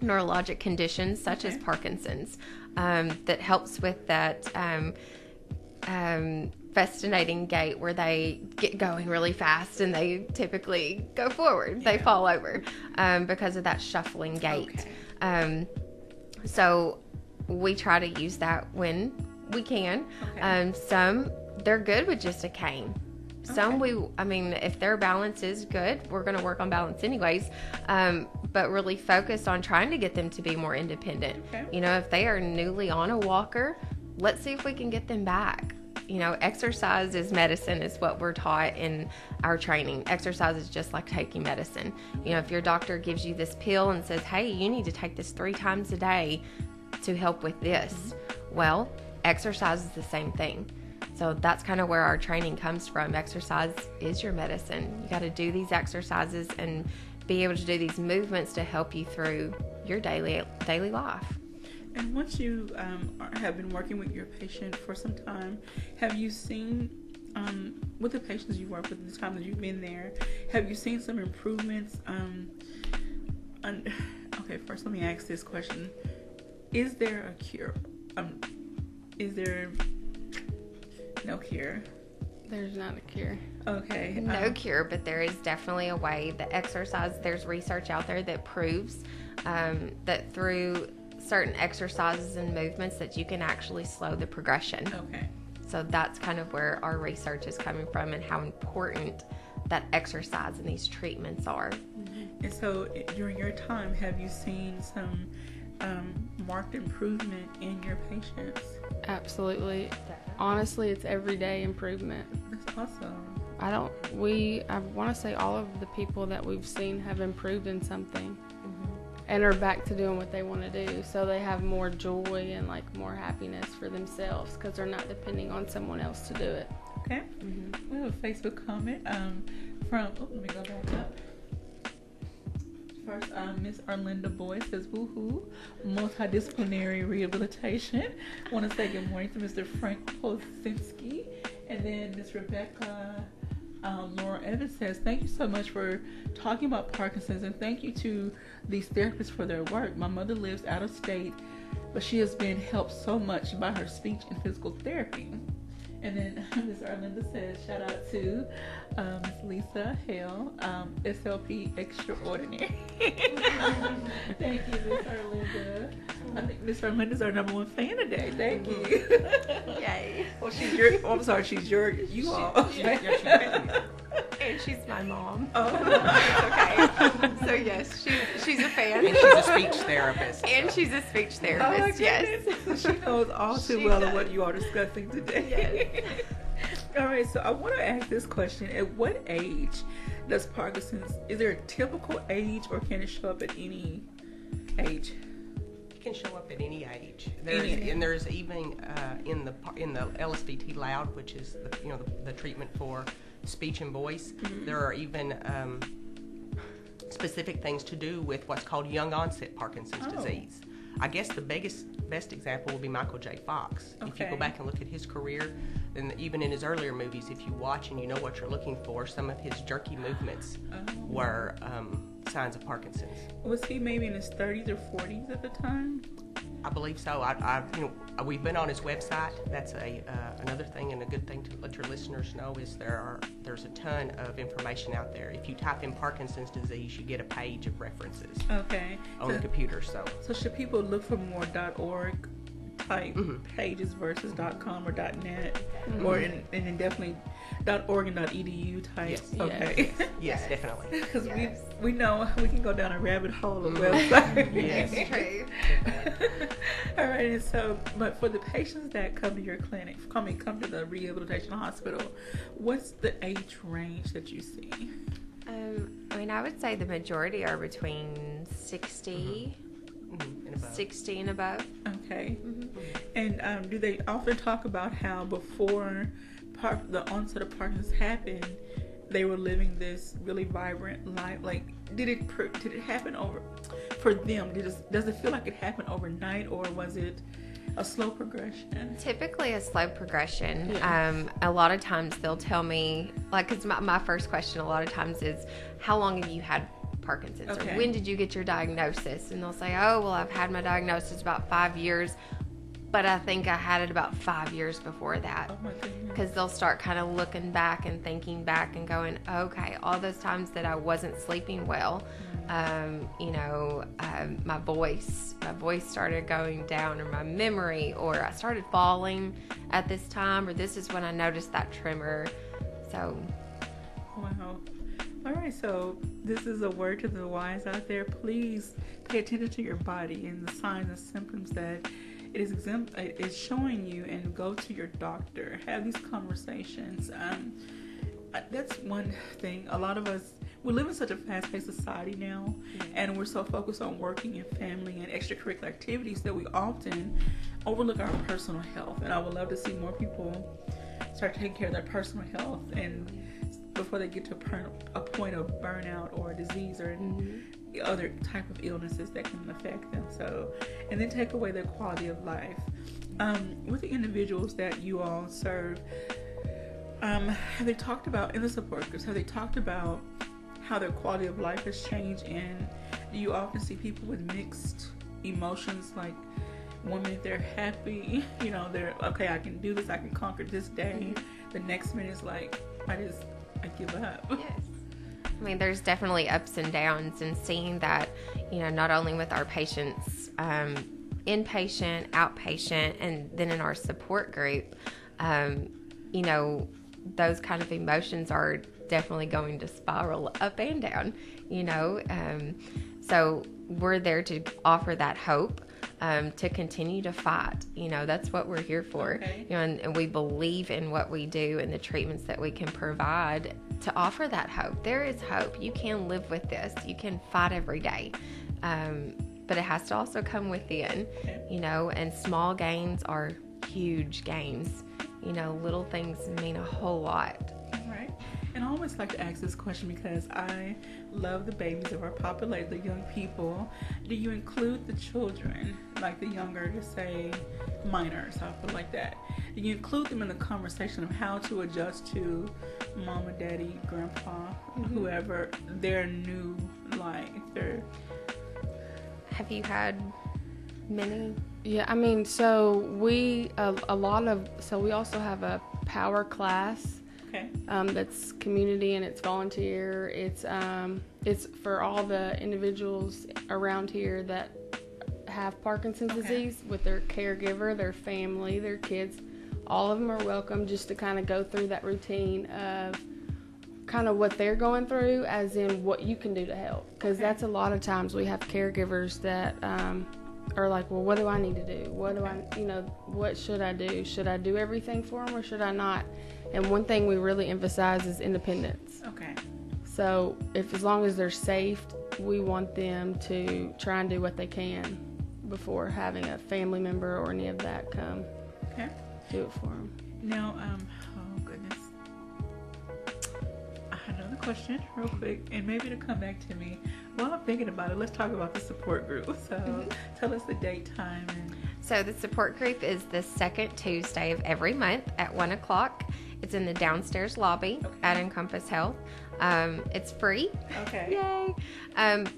neurologic conditions such as Parkinson's, that helps with that festinating gait where they get going really fast and they typically go forward. They fall over because of that shuffling gait. So we try to use that when we can. Some, they're good with just a cane. Some if their balance is good, we're going to work on balance anyways, but really focus on trying to get them to be more independent. If they are newly on a walker, let's see if we can get them back. Exercise is medicine is what we're taught in our training. Exercise is just like taking medicine. If your doctor gives you this pill and says, hey, you need to take this 3 times a day to help with this, well, exercise is the same thing. So that's kind of where our training comes from. Exercise is your medicine. You got to do these exercises and be able to do these movements to help you through your daily life. And once you have been working with your patient for some time, have you seen, with the patients you work with this time that you've been there, have you seen some improvements? Okay, first let me ask this question. Is there a cure? Is there no cure? There's not a cure. Okay. No cure, but there is definitely a way. The exercise, there's research out there that proves that through certain exercises and movements that you can actually slow the progression. Okay. So that's kind of where our research is coming from and how important that exercise and these treatments are. And so during your time, have you seen some marked improvement in your patients? Absolutely. Honestly, it's everyday improvement. That's awesome. I want to say all of the people that we've seen have improved in something. And are back to doing what they want to do, so they have more joy and more happiness for themselves because they're not depending on someone else to do it. Okay. We have a Facebook comment from. Let me go back up. First, Miss Arlinda Boyd says, "Woohoo! Multidisciplinary rehabilitation." I want to say good morning to Mr. Frank Posinski And then Miss Rebecca Laura Evans says, thank you so much for talking about Parkinson's, and thank you to these therapists for their work. My mother lives out of state, but she has been helped so much by her speech and physical therapy. And then Ms. Arlinda says, shout out to Ms. Lisa Hale, SLP Extraordinary. Thank you, Ms. Arlinda. I think Ms. Arlinda's our number one fan today. Thank you. Yay. Well, she's your, oh, I'm sorry, she's your, you all. And she's my mom. Oh. It's okay. So yes, she's a fan. And she's a speech therapist. And she's a speech Oh my therapist, yes. goodness. So she knows all too well of what you are discussing today. All right, so I want to ask this question. At what age does Parkinson's, is there a typical age, or can it show up at any age? It can show up at any age. There's even in the LSVT Loud, which is the treatment for speech and voice. There are even specific things to do with what's called young onset Parkinson's disease. I guess the best example will be Michael J. Fox. If you go back and look at his career, and even in his earlier movies, if you watch and you know what you're looking for, some of his jerky movements were signs of Parkinson's. Was he maybe in his 30s or 40s at the time? I believe so. We've been on his website. That's another thing, and a good thing to let your listeners know is there's a ton of information out there. If you type in Parkinson's disease, you get a page of references. Okay. On the computer. So should people look for more .org type pages versus .com or .net, or and then definitely .org and .edu type? Yes. Okay. Yes, definitely. Because we know we can go down a rabbit hole of websites. Yes. True. All right, and so, but for the patients that come to your clinic, come to the rehabilitation hospital, what's the age range that you see? I would say the majority are between 60 and above. Okay. And do they often talk about how before the onset of Parkinson's happened, they were living this really vibrant life? Like, did it happen for them? Does it feel like it happened overnight, or was it a slow progression? Typically a slow progression. A lot of times they'll tell me, like, because my first question a lot of times is, how long have you had Parkinson's? Or when did you get your diagnosis? And they'll say, oh, well, I've had my diagnosis about 5 years, but I think I had it about 5 years before that. Oh my goodness. Because they'll start kind of looking back and thinking back and going, okay, all those times that I wasn't sleeping well, my voice started going down, or my memory, or I started falling at this time, or this is when I noticed that tremor. So, wow. All right, so this is a word to the wise out there. Please pay attention to your body and the signs and symptoms that it is showing you, and go to your doctor. Have these conversations. That's one thing. A lot of us, we live in such a fast-paced society now, and we're so focused on working and family and extracurricular activities that we often overlook our personal health. And I would love to see more people start taking care of their personal health, and before they get to a point of burnout or disease or other type of illnesses that can affect them. So, and then take away their quality of life. With the individuals that you all serve, have they talked about, in the support groups, have they talked about how their quality of life has changed? And do you often see people with mixed emotions? Like, one minute they're happy, they're okay, I can do this, I can conquer this day. The next minute is like, I give up. Yes. I mean, there's definitely ups and downs, and seeing that, not only with our patients, inpatient, outpatient, and then in our support group, those kind of emotions are definitely going to spiral up and down, so we're there to offer that hope, to continue to fight. That's what we're here for. And we believe in what we do and the treatments that we can provide to offer that hope. There is hope. You can live with this. You can fight every day. But it has to also come within, and small gains are huge gains. Little things mean a whole lot. All right. And I always like to ask this question because I love the babies of our population, the young people. Do you include the children, like the younger, to say minors, I feel like that? Do you include them in the conversation of how to adjust to mama, daddy, grandpa, whoever, their new life? Have you had many? Yeah, I mean, so we we also have a power class. Okay. That's community and it's volunteer. It's for all the individuals around here that have Parkinson's disease with their caregiver, their family, their kids. All of them are welcome just to kind of go through that routine of kind of what they're going through, as in what you can do to help. Because that's a lot of times we have caregivers that are like, well, what do I need to do? What should I do? Should I do everything for them or should I not? And one thing we really emphasize is independence. Okay. So as long as they're safe, we want them to try and do what they can before having a family member or any of that come do it for them. Now, oh goodness. I had another question real quick, and maybe to come back to me. While I'm thinking about it, let's talk about the support group. So tell us the date, time, and... So the support group is the second Tuesday of every month at 1 o'clock. It's in the downstairs lobby at Encompass Health. It's free. Okay. Yay.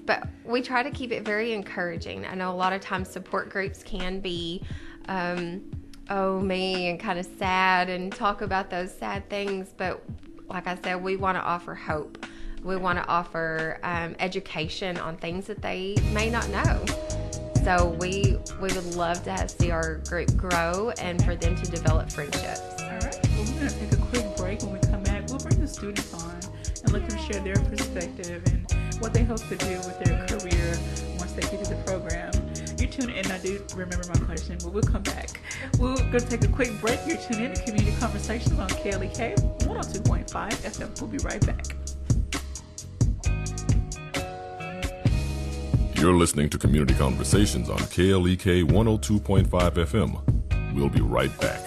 But we try to keep it very encouraging. I know a lot of times support groups can be, me, and kind of sad and talk about those sad things. But like I said, we want to offer hope. We want to offer education on things that they may not know. So we would love to see our group grow and for them to develop friendships. All right. Well, we're going to take a quick break. When we come back, we'll bring the students on and let them share their perspective and what they hope to do with their career once they get to the program. You're tuned in. I do remember my question, but we'll come back. We're going to take a quick break. You're tuned in to Community Conversations on KLEK 102.5 FM. We'll be right back. You're listening to Community Conversations on KLEK 102.5 FM. We'll be right back.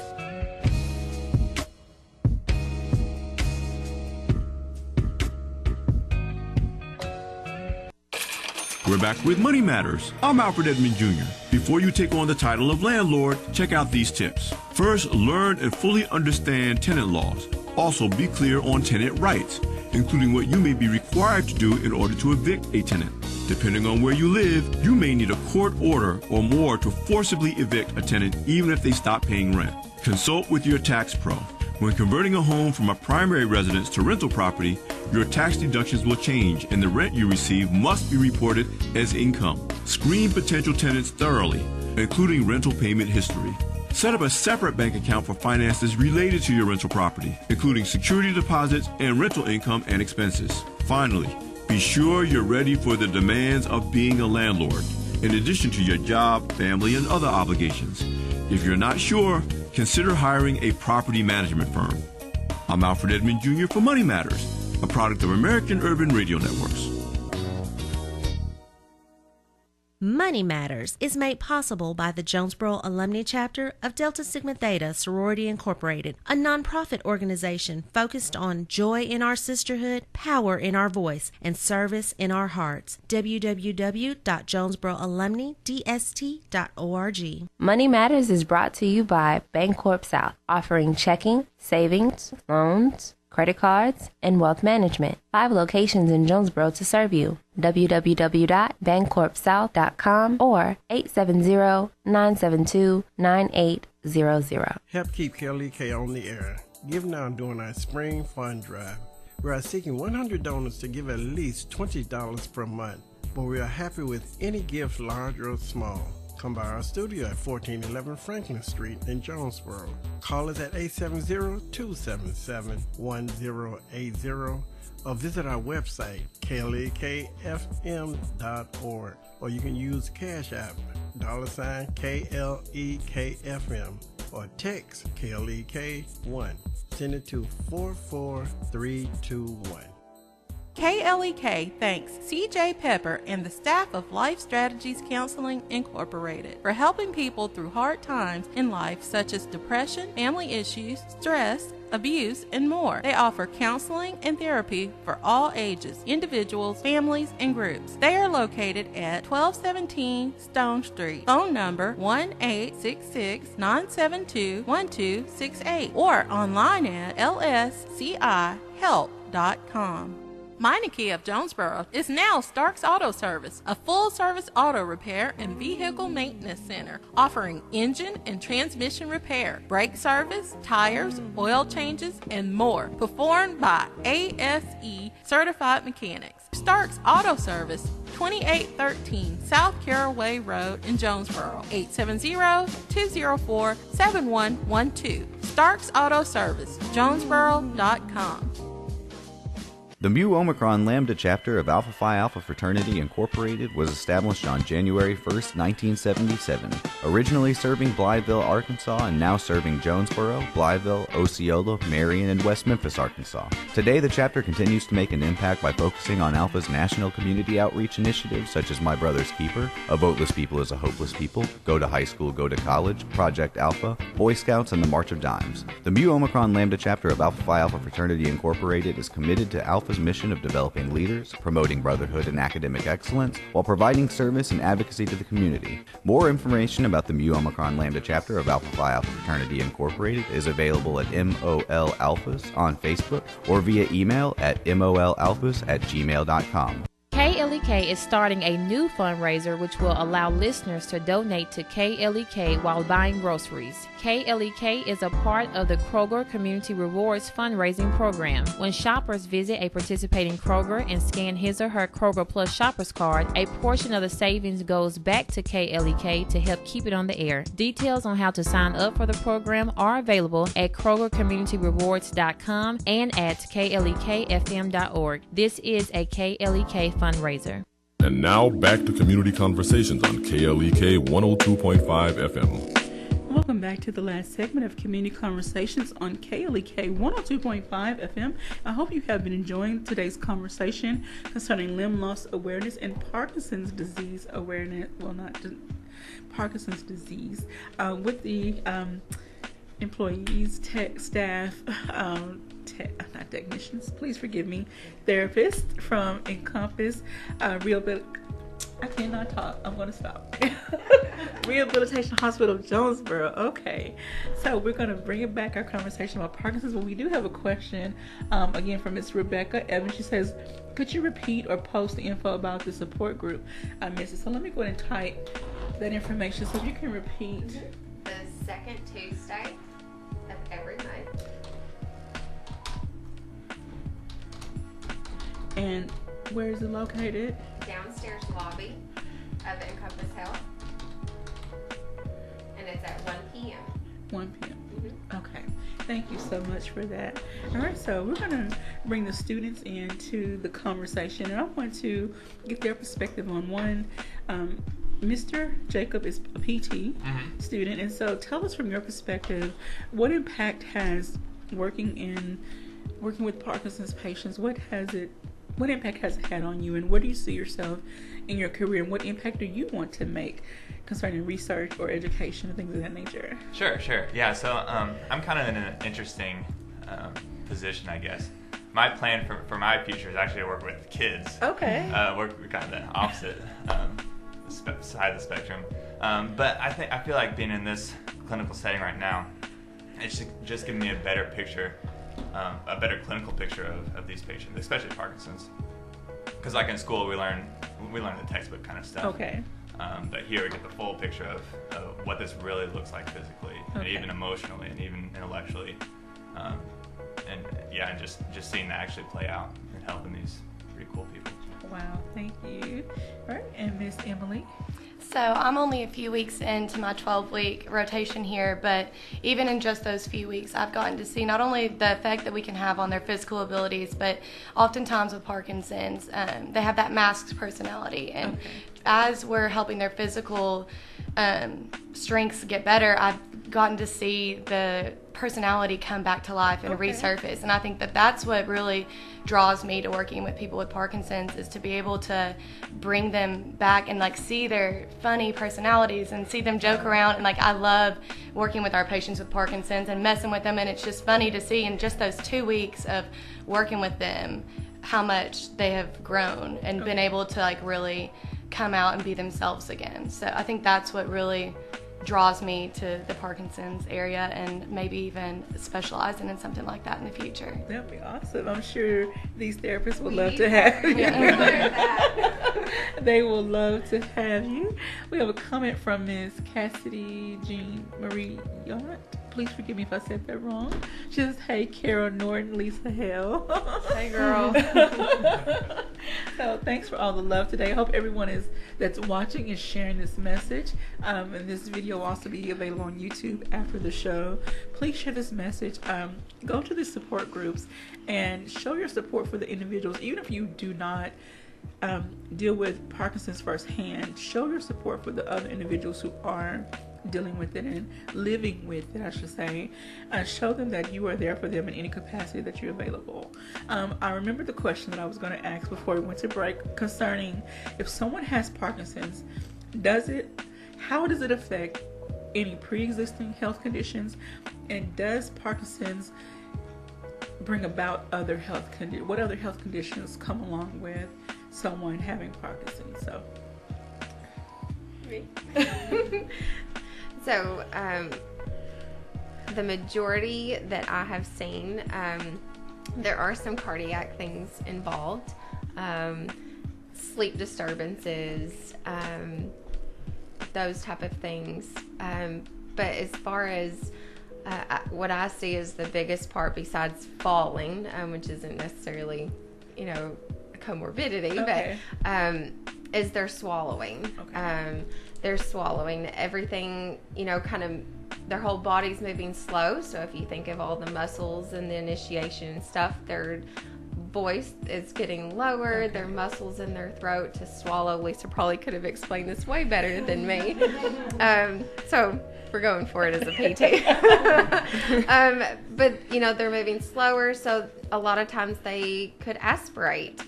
We're back with Money Matters. I'm Alfred Edmond Jr. Before you take on the title of landlord, check out these tips. First, learn and fully understand tenant laws. Also, be clear on tenant rights, including what you may be required to do in order to evict a tenant. Depending on where you live, you may need a court order or more to forcibly evict a tenant even if they stop paying rent. Consult with your tax pro. When converting a home from a primary residence to rental property, your tax deductions will change and the rent you receive must be reported as income. Screen potential tenants thoroughly, including rental payment history. Set up a separate bank account for finances related to your rental property, including security deposits and rental income and expenses. Finally, be sure you're ready for the demands of being a landlord, in addition to your job, family, and other obligations. If you're not sure, consider hiring a property management firm. I'm Alfred Edmond Jr. for Money Matters, a product of American Urban Radio Networks. Money Matters is made possible by the Jonesboro Alumni Chapter of Delta Sigma Theta Sorority Incorporated, a nonprofit organization focused on joy in our sisterhood, power in our voice, and service in our hearts. www.jonesboroalumnidst.org. Money Matters is brought to you by Bancorp South, offering checking, savings, loans, credit cards, and wealth management. 5 locations in Jonesboro to serve you. www.bancorpsouth.com or 870-972-9800. Help keep KLEK on the air. Give now during our spring fund drive. We are seeking 100 donors to give at least $20 per month, but we are happy with any gift, large or small. Come by our studio at 1411 Franklin Street in Jonesboro. Call us at 870-277-1080 or visit our website, klekfm.org, or you can use Cash App, $KLEKFM, or text KLEK1. Send it to 44321. KLEK thanks CJ Pepper and the staff of Life Strategies Counseling Incorporated for helping people through hard times in life such as depression, family issues, stress, abuse, and more. They offer counseling and therapy for all ages, individuals, families, and groups. They are located at 1217 Stone Street. Phone number 1-866-972-1268 or online at lscihelp.com. Meineke of Jonesboro is now Starks Auto Service, a full-service auto repair and vehicle maintenance center, offering engine and transmission repair, brake service, tires, oil changes, and more, performed by ASE certified mechanics. Starks Auto Service, 2813 South Caraway Road in Jonesboro, 870-204-7112. Starks Auto Service, Jonesboro.com. The Mu Omicron Lambda chapter of Alpha Phi Alpha Fraternity Incorporated was established on January 1st, 1977, originally serving Blytheville, Arkansas, and now serving Jonesboro, Blytheville, Osceola, Marion, and West Memphis, Arkansas. Today, the chapter continues to make an impact by focusing on Alpha's national community outreach initiatives such as My Brother's Keeper, A Voteless People is a Hopeless People, Go to High School, Go to College, Project Alpha, Boy Scouts, and the March of Dimes. The Mu Omicron Lambda chapter of Alpha Phi Alpha Fraternity Incorporated is committed to Alpha's mission of developing leaders, promoting brotherhood and academic excellence, while providing service and advocacy to the community. More information about the Mu Omicron Lambda chapter of Alpha Phi Alpha Fraternity Incorporated is available at MOL Alphas on Facebook or via email at molalphas@gmail.com. KLEK is starting a new fundraiser which will allow listeners to donate to KLEK while buying groceries. KLEK is a part of the Kroger Community Rewards fundraising program. When shoppers visit a participating Kroger and scan his or her Kroger Plus shoppers card, a portion of the savings goes back to KLEK to help keep it on the air. Details on how to sign up for the program are available at KrogerCommunityRewards.com and at KLEKFM.org. This is a KLEK fundraiser. And now back to Community Conversations on KLEK 102.5 FM. Welcome back to the last segment of Community Conversations on KLEK 102.5 FM. I hope you have been enjoying today's conversation concerning limb loss awareness and Parkinson's disease awareness. Well, not Parkinson's disease. With the employees, staff, not technicians, please forgive me, therapists from Encompass I cannot talk. I'm going to stop. Rehabilitation Hospital of Jonesboro. Okay. So we're going to bring it back, our conversation about Parkinson's. But we do have a question, again, from Ms. Rebecca Evans. She says, could you repeat or post the info about the support group? I missed it. So let me go ahead and type that information so you can repeat. The second Tuesday of every month. And where is it located? Downstairs lobby of Encompass Health. And it's at 1 p.m. 1 p.m. Okay. Thank you so much for that. All right, so we're going to bring the students into the conversation, and I want to get their perspective on one. Mr. Jacob is a PT student, and so tell us from your perspective, what impact has working with Parkinson's patients, what impact has it had on you, and where do you see yourself in your career, and what impact do you want to make concerning research or education and things of that nature? Sure. Yeah, so I'm kind of in an interesting position, I guess. My plan for my future is actually to work with kids. Okay. We're kind of the opposite side of the spectrum. But I feel like being in this clinical setting right now, it's just giving me a better picture, a better clinical picture of these patients, especially Parkinson's. Because like in school, we learn the textbook kind of stuff. Okay. But here we get the full picture of what this really looks like physically, and even emotionally, and even intellectually. And just seeing that actually play out and helping these pretty cool people. Wow, thank you. All right, and Miss Emily? So I'm only a few weeks into my 12-week rotation here, but even in just those few weeks, I've gotten to see not only the effect that we can have on their physical abilities, but oftentimes with Parkinson's, they have that masked personality. And as we're helping their physical strengths get better, I've gotten to see the personality come back to life and resurface. And I think that that's what really draws me to working with people with Parkinson's, is to be able to bring them back and like see their funny personalities and see them joke around. And like, I love working with our patients with Parkinson's and messing with them, and it's just funny to see in just those 2 weeks of working with them how much they have grown and been able to like really come out and be themselves again. So I think that's what really draws me to the Parkinson's area, and maybe even specializing in something like that in the future. That'd be awesome. I'm sure these therapists would love to have you. They will love to have you. We have a comment from Ms. Cassidy Jean Marie Yonat. Please forgive me if I said that wrong. She says, hey, Carol Norton, Lisa Hale. Hey, girl. So thanks for all the love today. I hope everyone that's watching is sharing this message. And this video will also be available on YouTube after the show. Please share this message. Go to the support groups and show your support for the individuals. Even if you do not deal with Parkinson's firsthand, show your support for the other individuals who are dealing with it and living with it, I should say. Show them that you are there for them in any capacity that you're available. I remember the question that I was going to ask before we went to break concerning if someone has Parkinson's, how does it affect any pre-existing health conditions, and does Parkinson's bring about other health conditions? What other health conditions come along with someone having Parkinson's? So So, the majority that I have seen, there are some cardiac things involved, sleep disturbances, those type of things. But as far as what I see is the biggest part besides falling, which isn't necessarily, a comorbidity, but is their swallowing. They're swallowing everything, kind of, their whole body's moving slow. So if you think of all the muscles and the initiation and stuff, their voice is getting lower, their muscles in their throat to swallow. Lisa probably could have explained this way better than me. So we're going for it as a PT. But, they're moving slower. So a lot of times they could aspirate.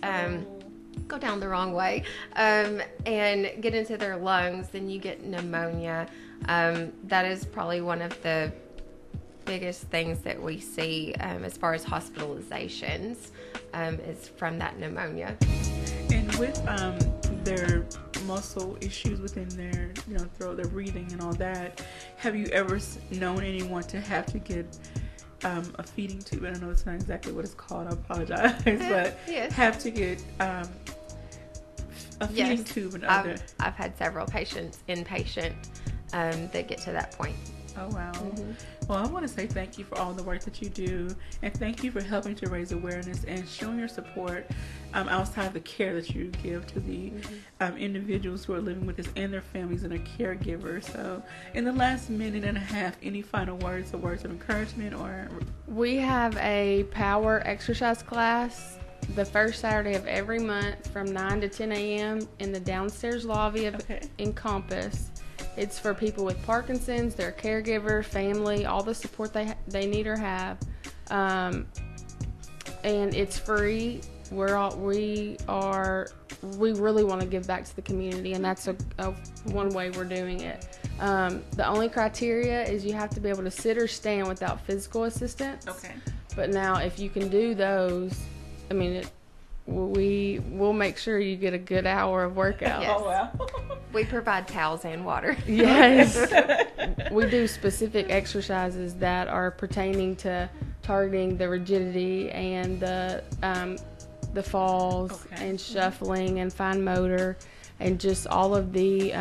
Go down the wrong way and get into their lungs, then you get pneumonia. That is probably one of the biggest things that we see as far as hospitalizations is from that pneumonia. And with their muscle issues within their throat, their breathing and all that, have you ever known anyone to have to get a feeding tube? I don't know, it's not exactly what it's called, I apologize, but yes. Have to get a feeding tube and other. I've had several patients, inpatient, that get to that point. Oh, wow. Mm-hmm. Well, I want to say thank you for all the work that you do, and thank you for helping to raise awareness and showing your support outside of the care that you give to the individuals who are living with this and their families and their caregivers. So in the last minute and a half, any final words or words of encouragement? Or we have a power exercise class the first Saturday of every month from 9 to 10 a.m. in the downstairs lobby of Encompass. It's for people with Parkinson's, their caregiver, family, all the support they need or have. And it's free. We really want to give back to the community, and that's one way we're doing it. The only criteria is you have to be able to sit or stand without physical assistance. Okay. But now, if you can do those, we'll make sure you get a good hour of workout. Yes. Oh, wow. We provide towels and water. Yes. We do specific exercises that are pertaining to targeting the rigidity and the falls and shuffling and fine motor and just all of the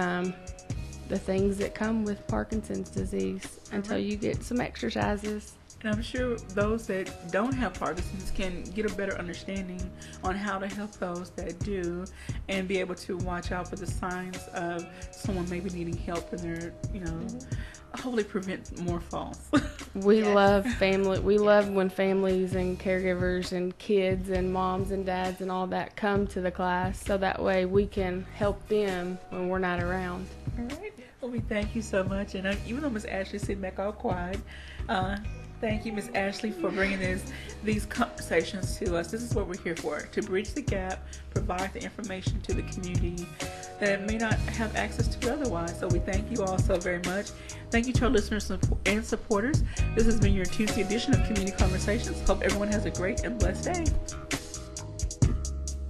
things that come with Parkinson's disease until you get some exercises. And I'm sure those that don't have Parkinson's can get a better understanding on how to help those that do and be able to watch out for the signs of someone maybe needing help in their, hopefully prevent more falls. We love family. We love when families and caregivers and kids and moms and dads and all that come to the class, so that way we can help them when we're not around. All right. Well, we thank you so much. And even though Miss Ashley's sitting back all quiet, thank you, Miss Ashley, for bringing these conversations to us. This is what we're here for, to bridge the gap, provide the information to the community that may not have access to it otherwise. So we thank you all so very much. Thank you to our listeners and supporters. This has been your Tuesday edition of Community Conversations. Hope everyone has a great and blessed day.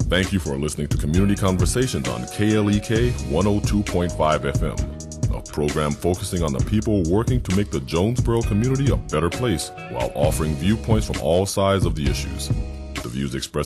Thank you for listening to Community Conversations on KLEK 102.5 FM, a program focusing on the people working to make the Jonesboro community a better place while offering viewpoints from all sides of the issues. The views expressed